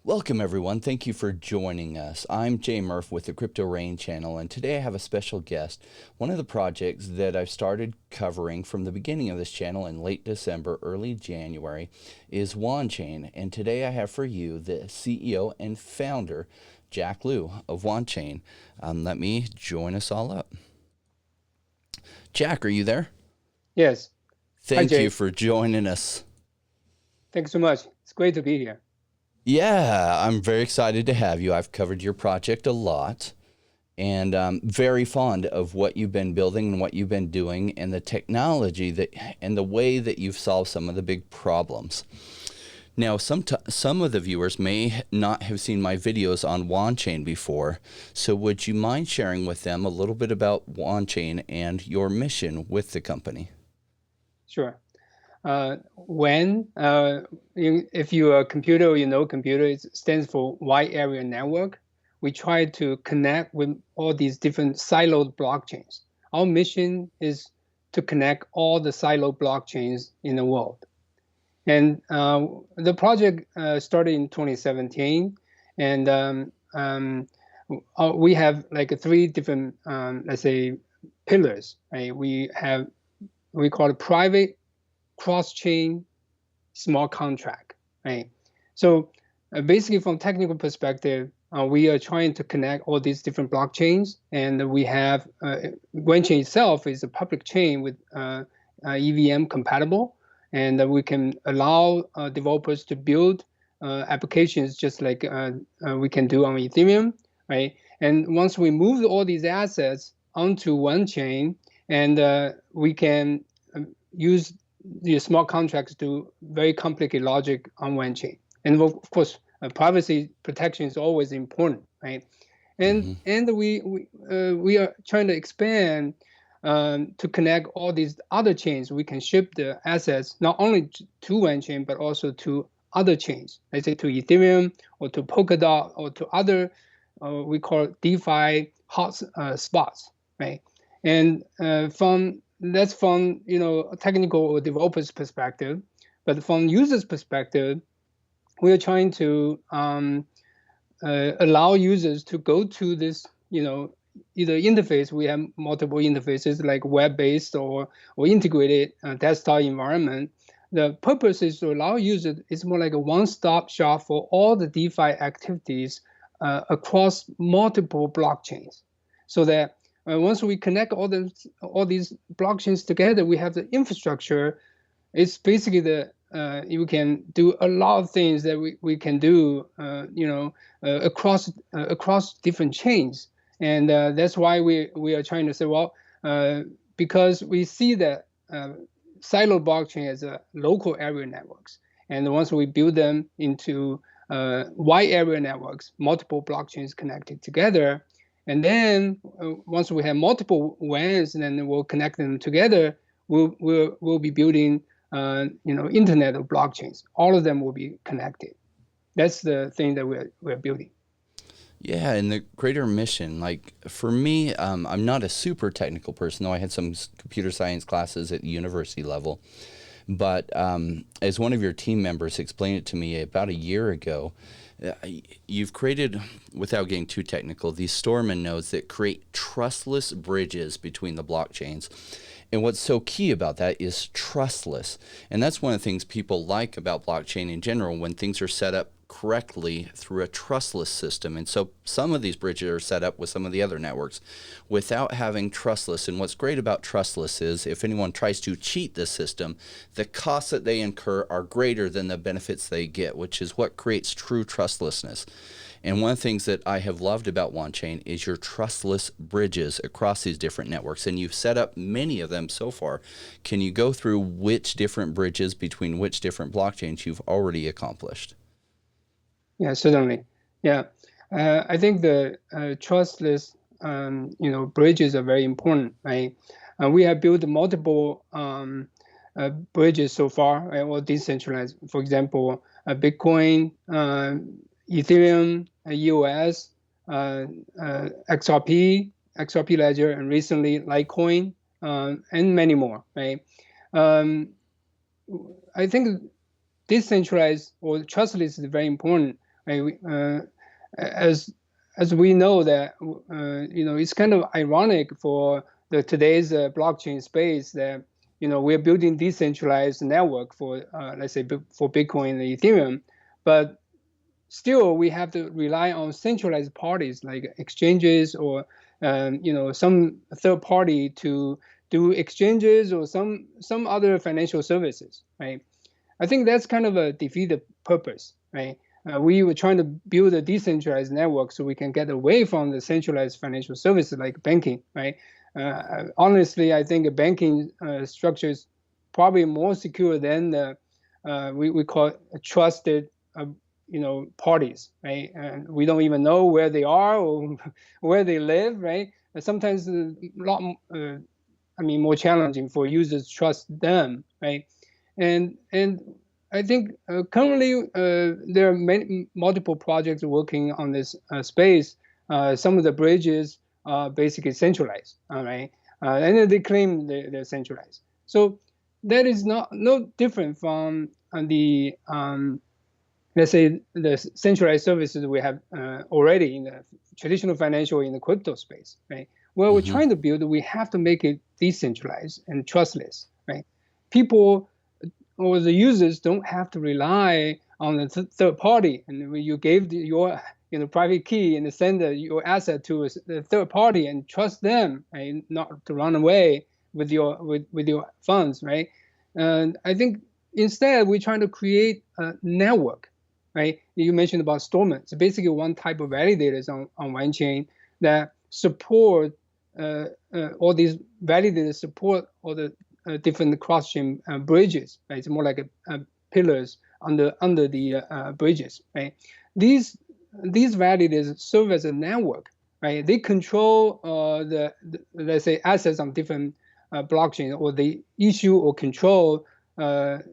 Welcome, everyone. Thank you for joining us. I'm Jay Murph with the Crypto Rain channel, and today I have a special guest. One of the projects that I've started covering from the beginning of this channel in late December, early January, is Wanchain. And today I have for you the CEO and founder, Jack Liu of Wanchain. Let me join us all up. Jack, are you there? Yes. Hi, Thank you Jay. for joining us. Thanks so much. It's great to be here. Yeah, I'm very excited to have you. I've covered your project a lot and very fond of what you've been building and what you've been doing and the technology that and the way that you've solved some of the big problems. Now, some of the viewers may not have seen my videos on Wanchain before, so would you mind sharing with them a little bit about Wanchain and your mission with the company? Sure. If you're a computer or you know computer, it stands for wide area network. We try to connect with all these different siloed blockchains. Our mission is to connect all the siloed blockchains in the world. And the project started in 2017, and we have like three different, let's say, pillars. Right? We call it private, cross-chain, smart contract. Right? So basically, from technical perspective, we are trying to connect all these different blockchains, and we have Wanchain itself is a public chain with EVM compatible, and we can allow developers to build applications just like we can do on Ethereum, right? And once we move all these assets onto one chain, and we can use the smart contracts to very complicated logic on one chain. And of course, privacy protection is always important, right? And Mm-hmm. we are trying to expand to connect all these other chains. We can ship the assets not only to one chain but also to other chains, let's say to Ethereum or to Polkadot or to other we call DeFi hot spots, right? And from that's from a technical or developer's perspective, but from users' perspective, we are trying to allow users to go to this, either interface. We have multiple interfaces like web-based or integrated desktop environment. The purpose is to allow users, it's more like a one-stop shop for all the DeFi activities across multiple blockchains. So that once we connect all these blockchains together, we have the infrastructure. It's basically you can do a lot of things that we can do, across different chains, and that's why we are trying to say, well, because we see that silo blockchain as a local area networks, and once we build them into wide area networks, multiple blockchains connected together, and then once we have multiple WANs, then we'll connect them together. We'll be building internet of blockchains. All of them will be connected. That's the thing that we're building. Yeah, and the greater mission, like for me, I'm not a super technical person, though I had some computer science classes at the university level. But as one of your team members explained it to me about a year ago, you've created, without getting too technical, these Stallman nodes that create trustless bridges between the blockchains. And what's so key about that is trustless. And that's one of the things people like about blockchain in general, when things are set up correctly through a trustless system. And so some of these bridges are set up with some of the other networks without having trustless. And what's great about trustless is if anyone tries to cheat the system, the costs that they incur are greater than the benefits they get, which is what creates true trustlessness. And one of the things that I have loved about Wanchain is your trustless bridges across these different networks. And you've set up many of them so far. Can you go through which different bridges between which different blockchains you've already accomplished? Yeah, certainly. Yeah, I think the trustless, bridges are very important, right? We have built multiple bridges so far, right, or decentralized. For example, Bitcoin, Ethereum, EOS, XRP Ledger, and recently Litecoin, and many more, right? Um, I think decentralized or trustless is very important. Right? As we know that it's kind of ironic for today's blockchain space that we're building decentralized network for let's say for Bitcoin and Ethereum, but still we have to rely on centralized parties like exchanges or some third party to do exchanges or some other financial services, right? I think that's kind of a defeated purpose, right? We were trying to build a decentralized network so we can get away from the centralized financial services like banking, right? Honestly, I think a banking structure is probably more secure than the we call it trusted parties, right? And we don't even know where they are or where they live, right? And sometimes a lot, more challenging for users to trust them, right? And I think currently there are multiple projects working on this space. Some of the bridges are basically centralized, all right, and they claim they're centralized. So that is no different from the let's say the centralized services we have already in the traditional financial in the crypto space, right? Where we're trying to build, we have to make it decentralized and trustless, right? People or the users don't have to rely on the third party. And when you gave your private key and send your asset to a third party and trust them, right? Not to run away with your funds, right? And I think instead we're trying to create a network, right? You mentioned about Storm. It's basically one type of validators on one chain that support all these validators support all the different cross-chain bridges, right? It's more like pillars under the bridges, right? These validators serve as a network, right? They control the let's say assets on different blockchains, or they issue or control locked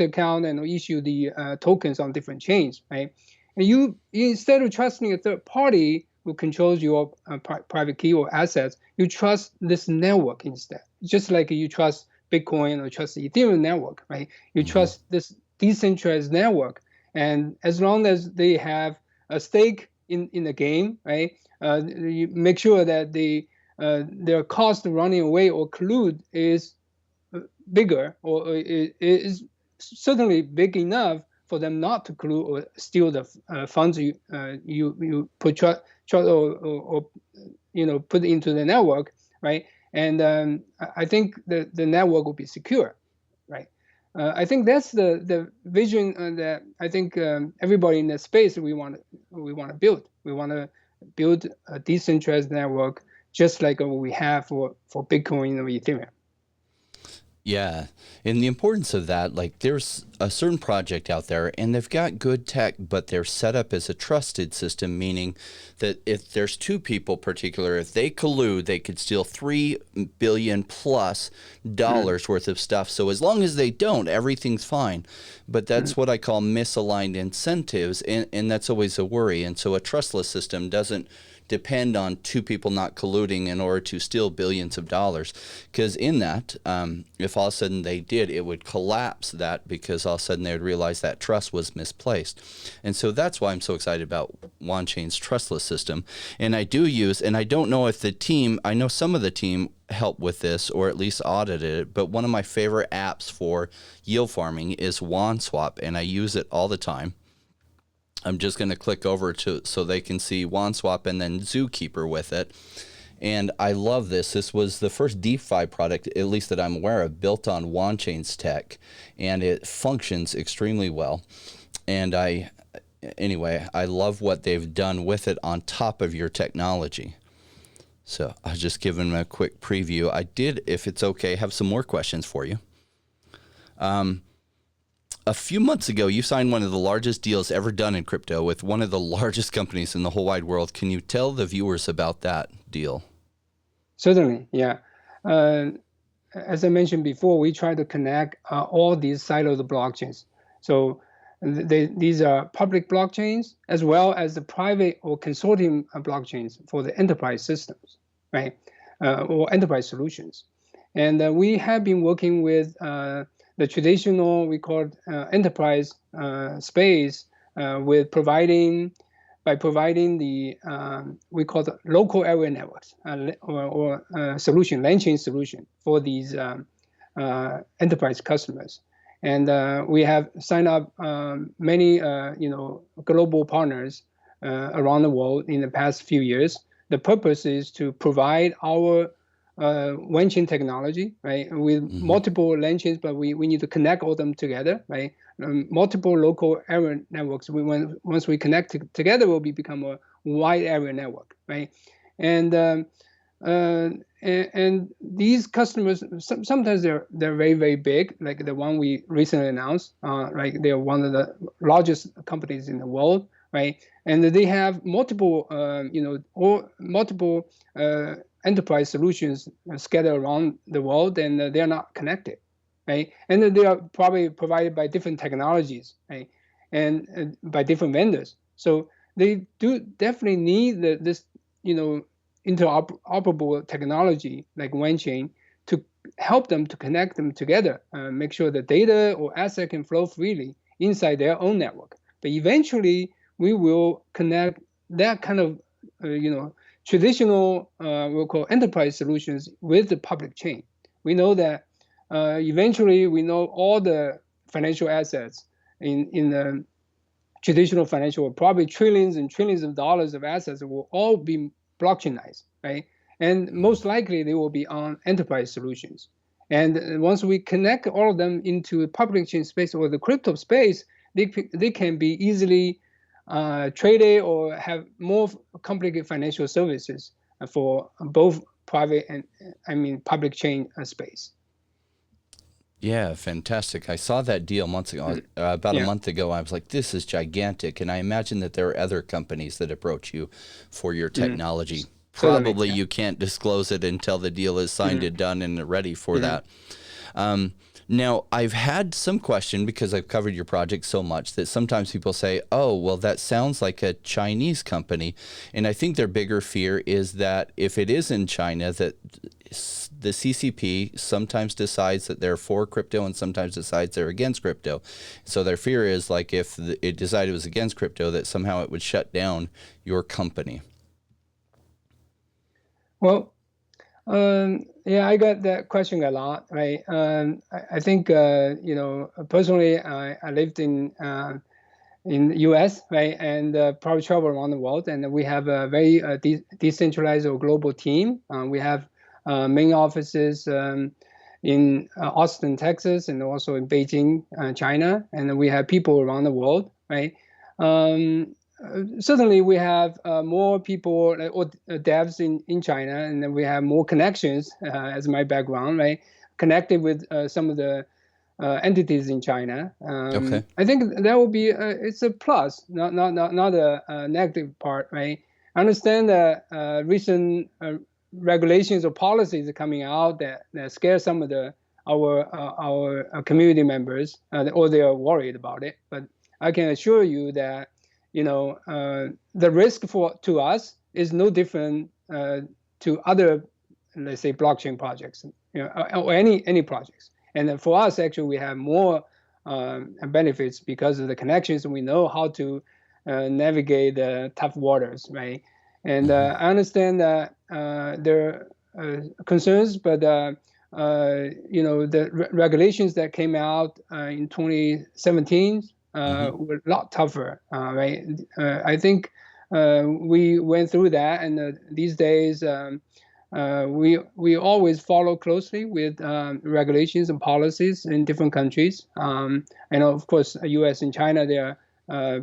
account and issue the tokens on different chains, right? And you instead of trusting a third party who controls your private key or assets, you trust this network instead. Just like you trust Bitcoin or trust the Ethereum network, right? You trust this decentralized network, and as long as they have a stake in the game, right? You make sure that their cost of running away or collude is bigger, or is certainly big enough for them not to collude or steal the funds you put or put into the network, right? And I think the network will be secure, right? I think that's the vision that I think everybody in the space we want to build. We want to build a decentralized network, just like what we have for Bitcoin or Ethereum. Yeah. And the importance of that, like there's a certain project out there and they've got good tech, but they're set up as a trusted system, meaning that if there's two people particular, if they collude, they could steal $3 billion plus worth of stuff. So as long as they don't, everything's fine. But that's what I call misaligned incentives. And that's always a worry. And so a trustless system doesn't depend on two people not colluding in order to steal billions of dollars. Because in that, if all of a sudden they did, it would collapse that, because all of a sudden they would realize that trust was misplaced. And so that's why I'm so excited about Wanchain's trustless system. And I do use, and I don't know if the team, I know some of the team helped with this or at least audited it, but one of my favorite apps for yield farming is WanSwap, and I use it all the time. I'm just going to click over to so they can see WanSwap and then Zookeeper with it. And I love this. This was the first DeFi product, at least that I'm aware of, built on Wanchain's tech, and it functions extremely well. And anyway, I love what they've done with it on top of your technology. So I'll just give them a quick preview. I did, if it's okay, have some more questions for you. A few months ago, you signed one of the largest deals ever done in crypto with one of the largest companies in the whole wide world. Can you tell the viewers about that deal? Certainly, yeah. As I mentioned before, we try to connect all these siloed blockchains. So these are public blockchains as well as the private or consortium blockchains for the enterprise systems, right? Or enterprise solutions. And we have been working with the traditional, we call it enterprise space with by providing the we call the local area networks or solution, LAN chain solution for these enterprise customers. And we have signed up many global partners around the world in the past few years. The purpose is to provide our WAN chain technology, right, with multiple LAN chains, but we need to connect all them together, right? Multiple local area networks. Once we connect together, will become a wide area network, right? And these customers sometimes they're very, very big, like the one we recently announced, right? They're one of the largest companies in the world, right? And they have multiple multiple enterprise solutions scattered around the world, and they're not connected, right? And they are probably provided by different technologies, right? And by different vendors. So they do definitely need this interoperable technology like WAN chain to help them to connect them together, make sure the data or asset can flow freely inside their own network. But eventually, we will connect that kind of traditional we'll call enterprise solutions with the public chain. We know that eventually we know all the financial assets in the traditional financial, probably trillions and trillions of dollars of assets will all be blockchainized, right? And most likely they will be on enterprise solutions. And once we connect all of them into public chain space or the crypto space, they can be easily traded or have more complicated financial services for both private and public chain space. Yeah, fantastic. I saw that deal months ago, about a month ago. I was like, this is gigantic. And I imagine that there are other companies that approach you for your technology. Probably you can't disclose it until the deal is signed and done and ready for that. Now, I've had some question because I've covered your project so much that sometimes people say, oh, well, that sounds like a Chinese company. And I think their bigger fear is that if it is in China, that the CCP sometimes decides that they're for crypto and sometimes decides they're against crypto. So their fear is like if it decided it was against crypto, that somehow it would shut down your company. Well, yeah, I got that question a lot, right? I think personally, I lived in the U.S., right, and probably travel around the world, and we have a very decentralized or global team. We have main offices in Austin, Texas, and also in Beijing, China, and we have people around the world, right? Certainly, we have more people or devs in China, and then we have more connections, as my background, right? Connected with some of the entities in China. Okay. I think that will be it's a plus, not a negative part, right? I understand that recent regulations or policies are coming out that scare some of our community members, or they are worried about it. But I can assure you that the risk to us is no different to other, let's say, blockchain projects, or any projects. And then for us, actually, we have more benefits because of the connections, and we know how to navigate the tough waters, right? And I understand that there are concerns, but the regulations that came out in 2017 were a lot tougher, right? I think we went through that, and these days we always follow closely with regulations and policies in different countries. And of course, U.S. and China, they are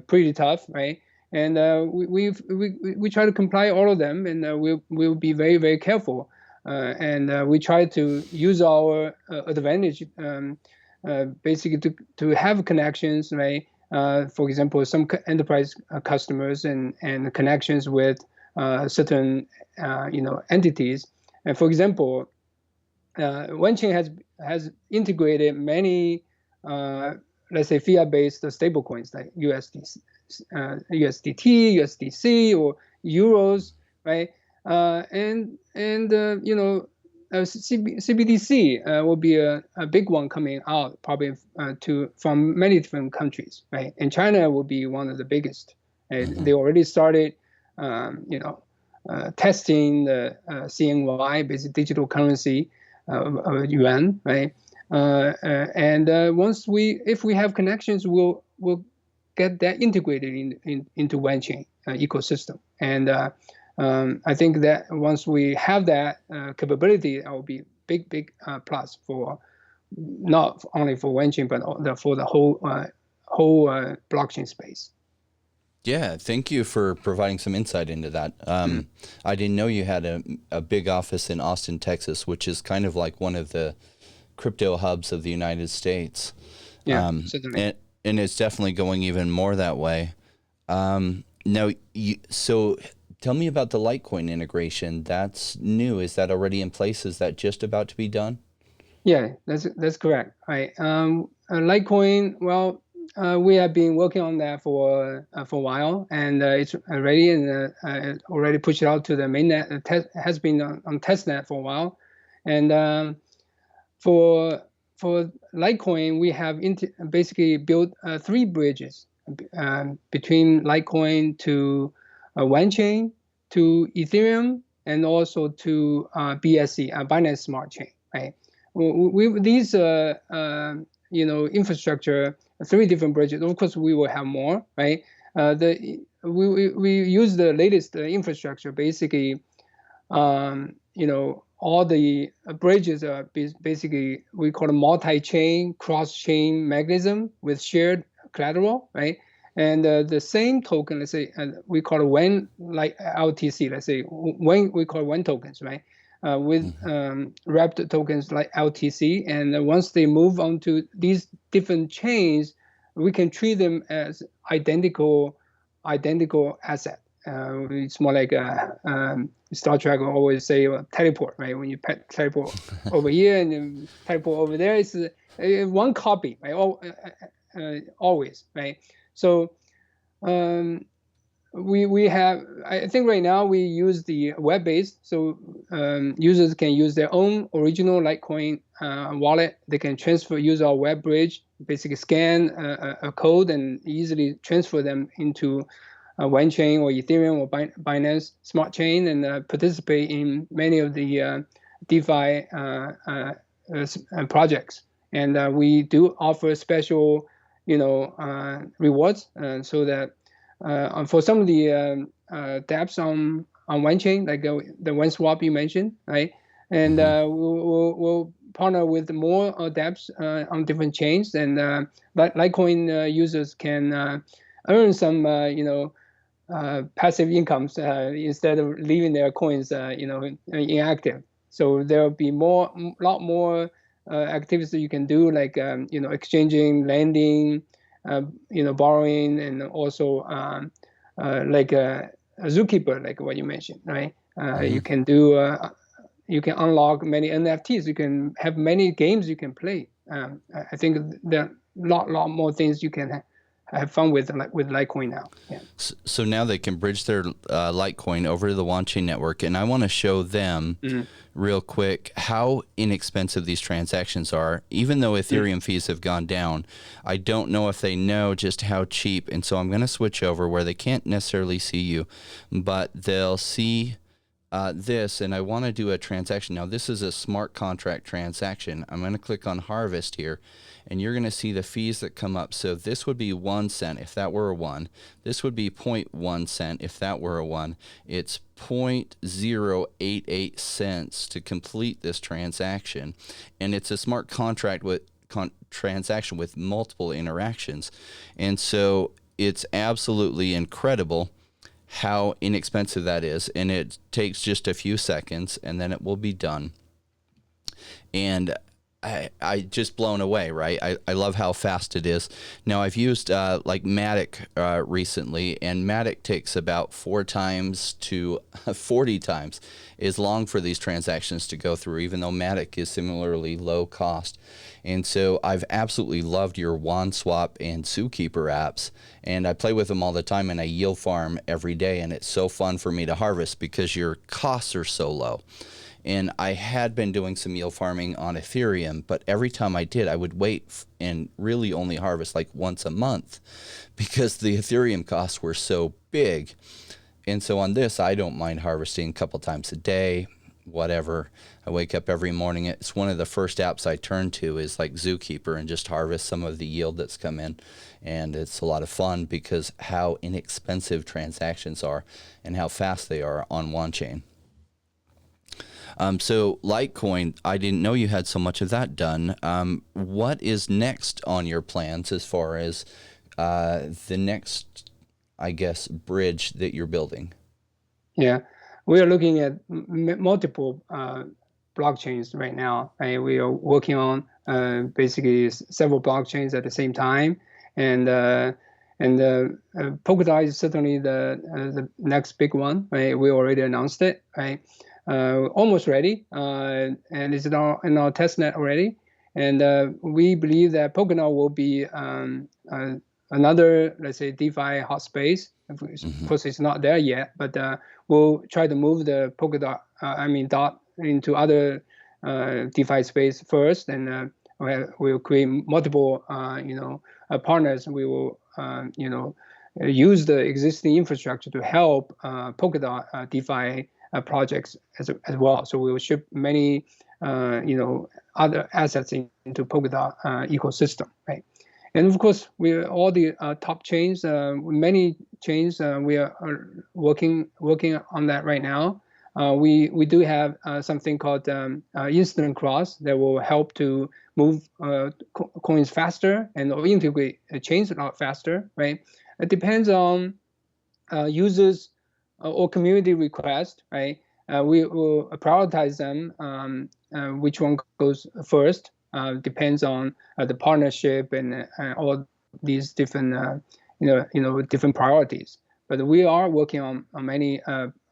pretty tough, right? And we try to comply all of them, and we'll be very, very careful. And we try to use our advantage, basically to have connections, right? For example, some enterprise customers and connections with certain entities. And for example, WANchain has integrated many let's say fiat-based stablecoins like USDT, USDC, or euros, right? And CBDC will be a big one coming out probably from many different countries, right? And China will be one of the biggest. And they already started, testing the CNY, basic digital currency, yuan, right? And if we have connections, we'll get that integrated into Wenchain ecosystem. And I think that once we have that capability, that will be big plus for not only for Wenchain but for the whole blockchain space. Yeah, thank you for providing some insight into that. I didn't know you had a big office in Austin, Texas, which is kind of like one of the crypto hubs of the United States. Yeah, certainly. And it's definitely going even more that way. Now, so tell me about the Litecoin integration. That's new. Is that already in place? Is that just about to be done? Yeah, that's correct. Right. Litecoin, well, we have been working on that for a while, and it's ready and already pushed out to the mainnet. Has been on testnet for a while, and for Litecoin, we have basically built 3 bridges between Litecoin to Wenchain, to Ethereum, and also to BSC, Binance Smart Chain. Right. These infrastructure, 3 different bridges. Of course, we will have more, right? We use the latest infrastructure. Basically, all the bridges are basically, we call it multi-chain, cross-chain mechanism with shared collateral, right? And the same token, let's say, we call it WEN, like LTC. Let's say WEN, we call it WEN tokens, right? With wrapped tokens like LTC, and once they move on to these different chains, we can treat them as identical asset. It's more like Star Trek will always say teleport, right? When you teleport over here and then teleport over there, it's one copy, right? Always, right? So we have, I think right now we use the web-based, so users can use their own original Litecoin wallet. They can use our web bridge, basically scan a code and easily transfer them into Wenchain or Ethereum or Binance Smart Chain, and participate in many of the DeFi projects. And we do offer special, rewards, so that for some of the dApps on Wenchain, like the OneSwap you mentioned, right? And we'll partner with more dApps on different chains, and Litecoin users can earn some, passive incomes instead of leaving their coins, inactive. So there'll be a lot more activities that you can do, like exchanging, lending, borrowing, and also like a Zookeeper, like what you mentioned, right? You can do, you can unlock many NFTs. You can have many games you can play. I think there are a lot more things you can have fun with Litecoin now. Yeah. So now they can bridge their Litecoin over to the Wenchain network, and I want to show them real quick how inexpensive these transactions are. Even though Ethereum fees have gone down, I don't know if they know just how cheap. And so I'm going to switch over where they can't necessarily see you, but they'll see this, and I want to do a transaction. Now, this is a smart contract transaction. I'm going to click on Harvest here, and you're going to see the fees that come up. So this would be 1 cent if that were a 1. This would be 0.1 cent if that were a 1. It's 0.088 cents to complete this transaction, and it's a smart contract with transaction with multiple interactions. And so it's absolutely incredible how inexpensive that is, and it takes just a few seconds, and then it will be done. And I just blown away, right? I love how fast it is. Now, I've used like Matic recently, and Matic takes about 4 times to 40 times as long for these transactions to go through, even though Matic is similarly low cost. And so I've absolutely loved your OneSwap and Zookeeper apps, and I play with them all the time, and I yield farm every day, and it's so fun for me to harvest because your costs are so low. And I had been doing some yield farming on Ethereum, but every time I did, I would wait and really only harvest like once a month because the Ethereum costs were so big. And so on this, I don't mind harvesting a couple times a day, whatever. I wake up every morning. It's one of the first apps I turn to is like Zookeeper and just harvest some of the yield that's come in. And it's a lot of fun because how inexpensive transactions are and how fast they are on OneChain. So Litecoin, I didn't know you had so much of that done. What is next on your plans as far as the next, I guess, bridge that you're building? Yeah, we are looking at multiple blockchains right now. Right? We are working on basically several blockchains at the same time, and Polkadot is certainly the next big one. Right? We already announced it. Right? Almost ready, and it's in our testnet already. And we believe that Polkadot will be another, let's say, DeFi hot space. Of course, it's not there yet, but we'll try to move the Polkadot, DOT into other DeFi space first, and we'll create multiple, partners. We will, use the existing infrastructure to help Polkadot DeFi projects as well. So we will ship many, other assets into Polkadot ecosystem, right? And of course, we all the top chains, many chains, we are working on that right now. We do have something called Instant Cross that will help to move coins faster and integrate chains a lot faster, right? It depends on users or community request, right? We will prioritize them. Which one goes first depends on the partnership and all these different, different priorities. But we are working on many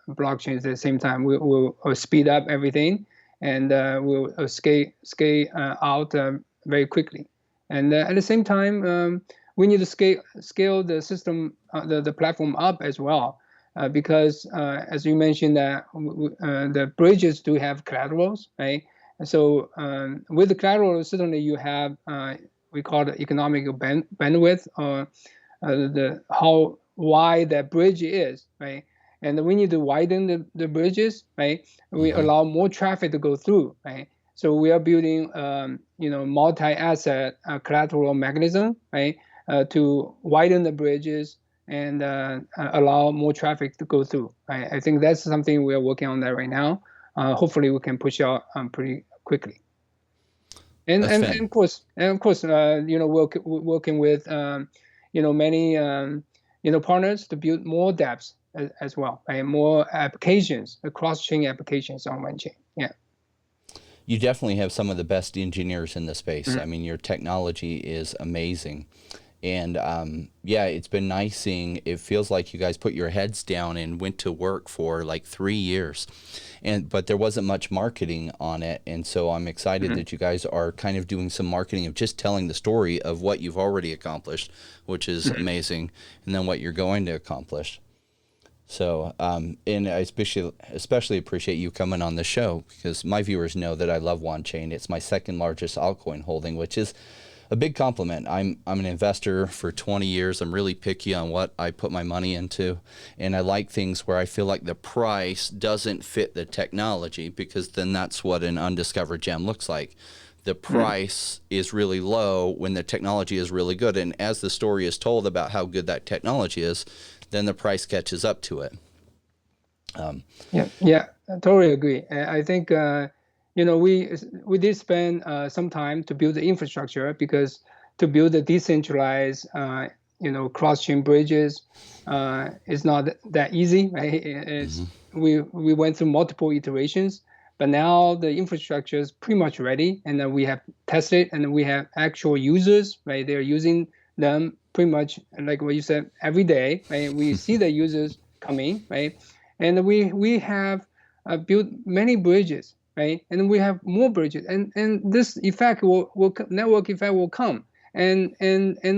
blockchains at the same time. We will speed up everything, and we'll scale out very quickly. And at the same time, we need to scale the system, the platform up as well. Because as you mentioned, that the bridges do have collaterals, right? And so with the collateral, certainly you have we call it economic bandwidth, or how wide that bridge is, right? And we need to widen the bridges, right? We allow more traffic to go through, right? So we are building, multi-asset collateral mechanism, right, to widen the bridges and allow more traffic to go through. I think that's something we are working on that right now. Hopefully, we can push out pretty quickly. And of course, working with many partners to build more dApps as well, right? More applications, cross-chain applications on OneChain. Yeah. You definitely have some of the best engineers in the space. I mean, your technology is amazing. And it's been nice seeing. It feels like you guys put your heads down and went to work for like 3 years, but there wasn't much marketing on it. And so I'm excited that you guys are kind of doing some marketing of just telling the story of what you've already accomplished, which is amazing, and then what you're going to accomplish. So, and I especially appreciate you coming on the show because my viewers know that I love OneChain. It's my second largest altcoin holding, which is a big compliment. I'm an investor for 20 years. I'm really picky on what I put my money into, and I like things where I feel like the price doesn't fit the technology, because then that's what an undiscovered gem looks like. The price is really low when the technology is really good, and as the story is told about how good that technology is, then the price catches up to it. I totally agree. I think we did spend some time to build the infrastructure, because to build the decentralized cross-chain bridges is not that easy, right? We went through multiple iterations, but now the infrastructure is pretty much ready, and then we have tested, and we have actual users, right? They're using them pretty much like what you said every day, right? We see the users coming, right? And we have built many bridges, right? And we have more bridges, and this effect network effect will come, and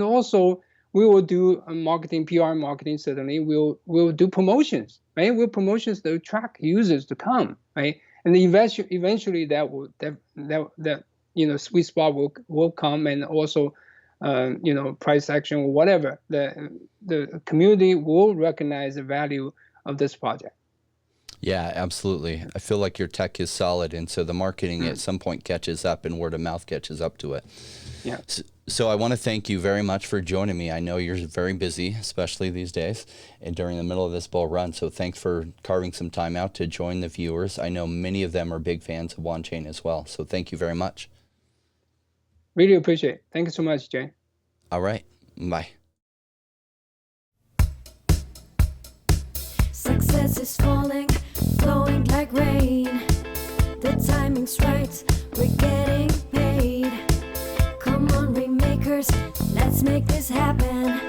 also we will do marketing, PR marketing. Certainly, we'll do promotions, right? We'll promotions to attract users to come, right? and eventually that sweet spot will come, and also price action or whatever, the community will recognize the value of this project. Yeah, absolutely. I feel like your tech is solid, and so the marketing at some point catches up and word of mouth catches up to it. Yeah. So I want to thank you very much for joining me. I know you're very busy, especially these days and during the middle of this bull run. So thanks for carving some time out to join the viewers. I know many of them are big fans of Wanchain as well. So thank you very much. Really appreciate it. Thank you so much, Jay. All right. Bye. Success is falling, flowing like rain. The timing's right, we're getting paid. Come on, Rainmakers, let's make this happen.